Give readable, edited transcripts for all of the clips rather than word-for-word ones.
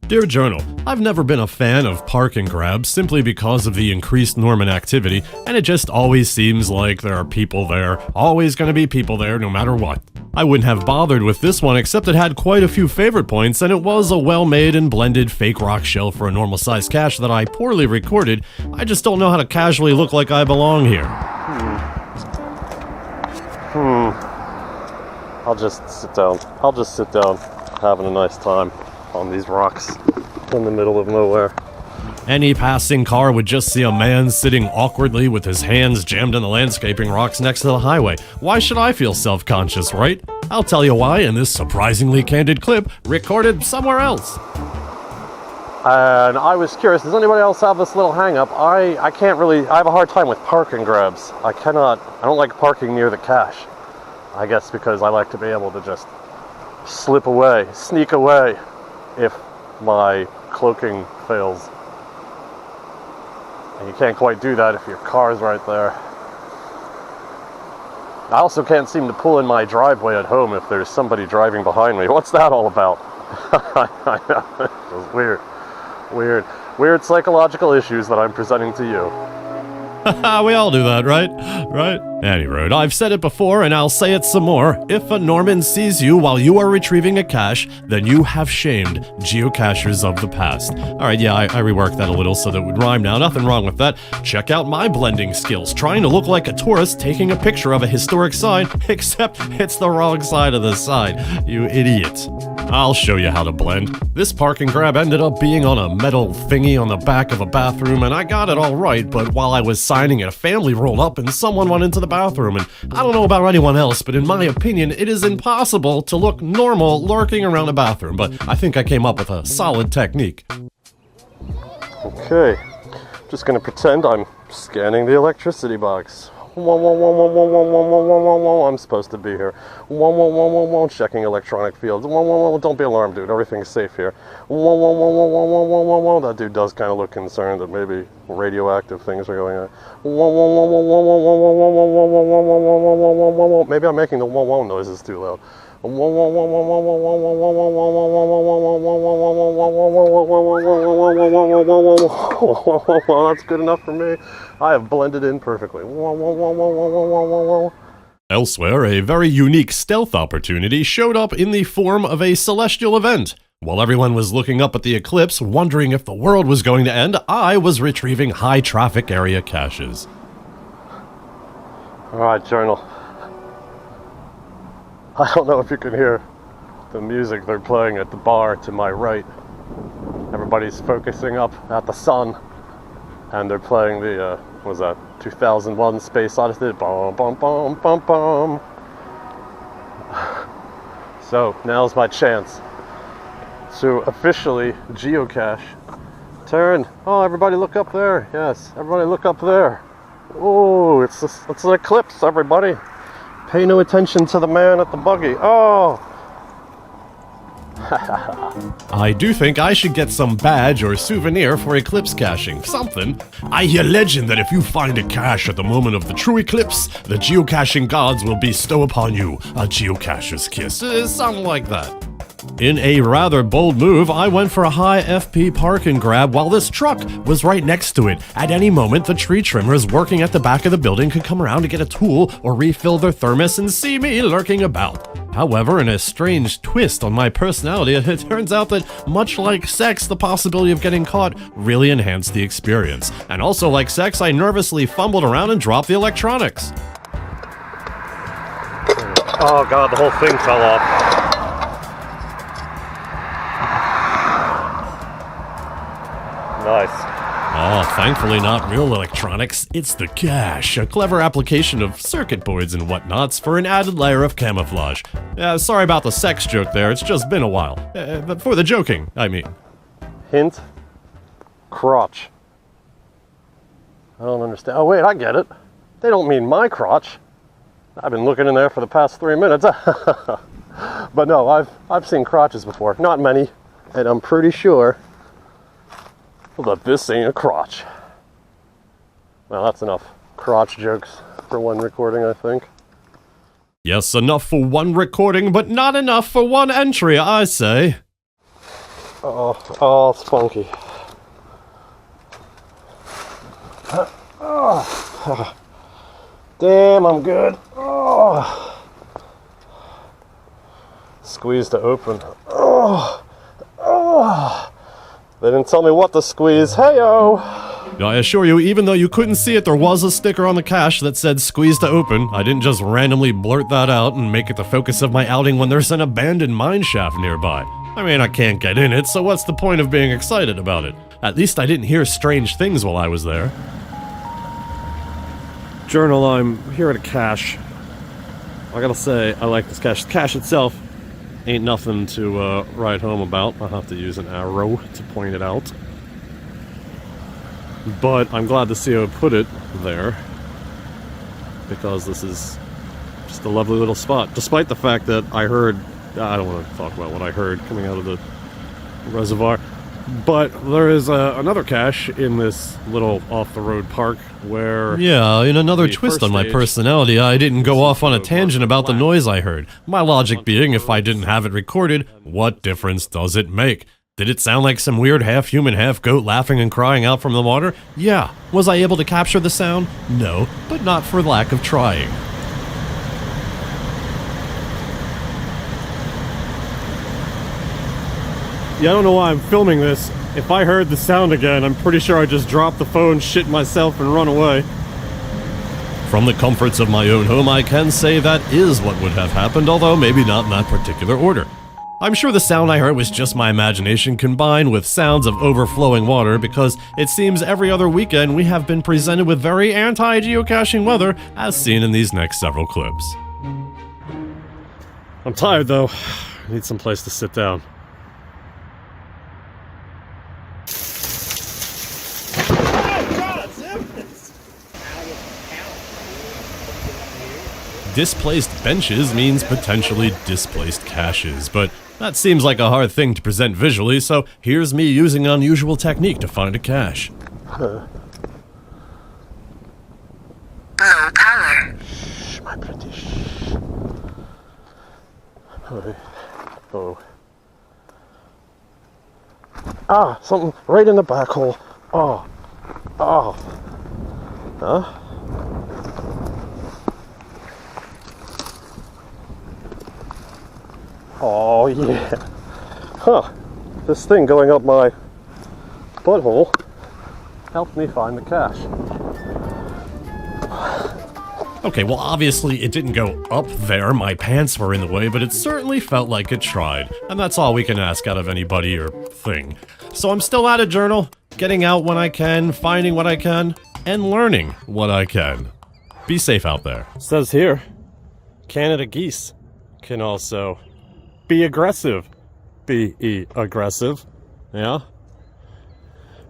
Dear Journal, I've never been a fan of park and grab simply because of the increased Norman activity, and it just always seems like there are people there, always gonna be people there no matter what. I wouldn't have bothered with this one except it had quite a few favorite points, and it was a well-made and blended fake rock shell for a normal-sized cache that I poorly recorded. I just don't know how to casually look like I belong here. I'll just sit down, having a nice time on these rocks in the middle of nowhere. Any passing car would just see a man sitting awkwardly with his hands jammed in the landscaping rocks next to the highway. Why should I feel self-conscious, right? I'll tell you why in this surprisingly candid clip recorded somewhere else. And I was curious, does anybody else have this little hang-up? I have a hard time with park and grabs. I don't like parking near the cache. I guess because I like to be able to just sneak away if my cloaking fails. And you can't quite do that if your car's right there. I also can't seem to pull in my driveway at home if there's somebody driving behind me. What's that all about? I know, it was weird psychological issues that I'm presenting to you. We all do that, right? Right? Anyway, I've said it before and I'll say it some more. If a Norman sees you while you are retrieving a cache, then you have shamed geocachers of the past. Alright, yeah, I reworked that a little so that it would rhyme now. Nothing wrong with that. Check out my blending skills. Trying to look like a tourist taking a picture of a historic sign, except it's the wrong side of the sign. You idiot. I'll show you how to blend. This park and grab ended up being on a metal thingy on the back of a bathroom, and I got it all right, but while I was signing it, a family rolled up and someone went into the bathroom, and I don't know about anyone else, but in my opinion, it is impossible to look normal lurking around a bathroom, but I think I came up with a solid technique. Okay, just gonna pretend I'm scanning the electricity box. I'm supposed to be here. Checking electronic fields. Don't be alarmed, dude. Everything's safe here. That dude does kind of look concerned that maybe radioactive things are going on. Maybe I'm making the noises too loud. That's good enough for me. I have blended in perfectly. Elsewhere, a very unique stealth opportunity showed up in the form of a celestial event. While everyone was looking up at the eclipse, wondering if the world was going to end, I was retrieving high-traffic area caches. Alright, Journal. I don't know if you can hear the music they're playing at the bar to my right. Everybody's focusing up at the sun, and they're playing the, 2001 Space Odyssey. Bum, bum, bum, bum, bum. So, now's my chance to officially geocache. Turn. Oh, everybody look up there. Yes, everybody look up there. Oh, it's an eclipse, everybody. Pay no attention to the man at the buggy. Oh! I do think I should get some badge or souvenir for eclipse caching. Something. I hear legend that if you find a cache at the moment of the true eclipse, the geocaching gods will bestow upon you a geocacher's kiss. Something like that. In a rather bold move, I went for a high FP park and grab while this truck was right next to it. At any moment, the tree trimmers working at the back of the building could come around to get a tool or refill their thermos and see me lurking about. However, in a strange twist on my personality, it turns out that much like sex, the possibility of getting caught really enhanced the experience. And also like sex, I nervously fumbled around and dropped the electronics. Oh god, the whole thing fell off. Nice. Oh, thankfully not real electronics, it's the cache, a clever application of circuit boards and whatnots for an added layer of camouflage. Sorry about the sex joke there, it's just been a while. But for the joking, I mean. Hint. Crotch. I don't understand. Oh wait, I get it. They don't mean my crotch. I've been looking in there for the past 3 minutes. But no, I've seen crotches before. Not many, and I'm pretty sure that this ain't a crotch. Well, that's enough crotch jokes for one recording, I think. Yes, enough for one recording, but not enough for one entry, I say. Oh, it's funky. Damn, I'm good. Oh. Squeeze to open. Oh. They didn't tell me what to squeeze. Hey-o! I assure you, even though you couldn't see it, there was a sticker on the cache that said squeeze to open. I didn't just randomly blurt that out and make it the focus of my outing when there's an abandoned mine shaft nearby. I mean, I can't get in it, so what's the point of being excited about it? At least I didn't hear strange things while I was there. Journal, I'm here at a cache. I gotta say, I like this cache. The cache itself ain't nothing to write home about. I'll have to use an arrow to point it out. But I'm glad the CO put it there, because this is just a lovely little spot. Despite the fact that I heard, I don't want to talk about what I heard coming out of the reservoir, but there is another cache in this little off-the-road park where... Yeah, in another twist on my personality, I didn't go off on a tangent about the noise I heard. My logic being, if I didn't have it recorded, what difference does it make? Did it sound like some weird half-human, half-goat laughing and crying out from the water? Yeah. Was I able to capture the sound? No, but not for lack of trying. Yeah, I don't know why I'm filming this. If I heard the sound again, I'm pretty sure I'd just drop the phone, shit myself, and run away. From the comforts of my own home, I can say that is what would have happened, although maybe not in that particular order. I'm sure the sound I heard was just my imagination combined with sounds of overflowing water, because it seems every other weekend we have been presented with very anti-geocaching weather, as seen in these next several clips. I'm tired though. I need some place to sit down. Displaced benches means potentially displaced caches, but that seems like a hard thing to present visually, so here's me using an unusual technique to find a cache. Low power. Shh, my pretty shh. Oh. Ah, something right in the back hole. Oh. Huh? Oh yeah. Huh. This thing going up my butthole helped me find the cache. Okay, well obviously it didn't go up there, my pants were in the way, but it certainly felt like it tried. And that's all we can ask out of anybody or thing. So I'm still at a journal, getting out when I can, finding what I can, and learning what I can. Be safe out there. It says here, Canada geese can also be aggressive. Be aggressive. Yeah?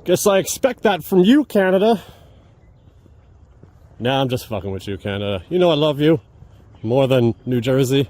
Guess I expect that from you, Canada. Nah, I'm just fucking with you, Canada. You know I love you. More than New Jersey.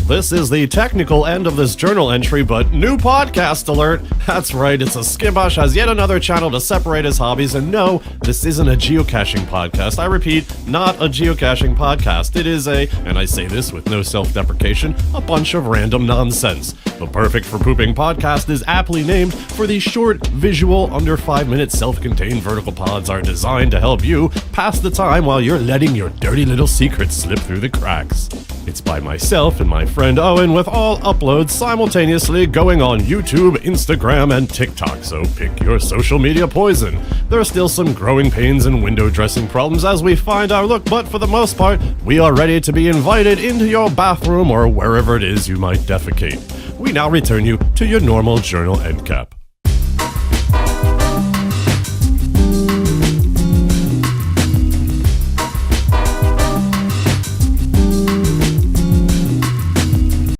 This is the technical end of this journal entry, but new podcast alert! That's right, it's a Skimbosh has yet another channel to separate his hobbies, and no, this isn't a geocaching podcast. I repeat, not a geocaching podcast. It is and I say this with no self-deprecation, a bunch of random nonsense. The Perfect for Pooping podcast is aptly named, for these short, visual, under 5-minute self-contained vertical pods are designed to help you pass the time while you're letting your dirty little secrets slip through the cracks. It's by myself and my friend Owen, with all uploads simultaneously going on YouTube, Instagram, and TikTok, so pick your social media poison. There are still some growing pains and window dressing problems as we find our look, but for the most part, we are ready to be invited into your bathroom or wherever it is you might defecate. We now return you to your normal journal end cap.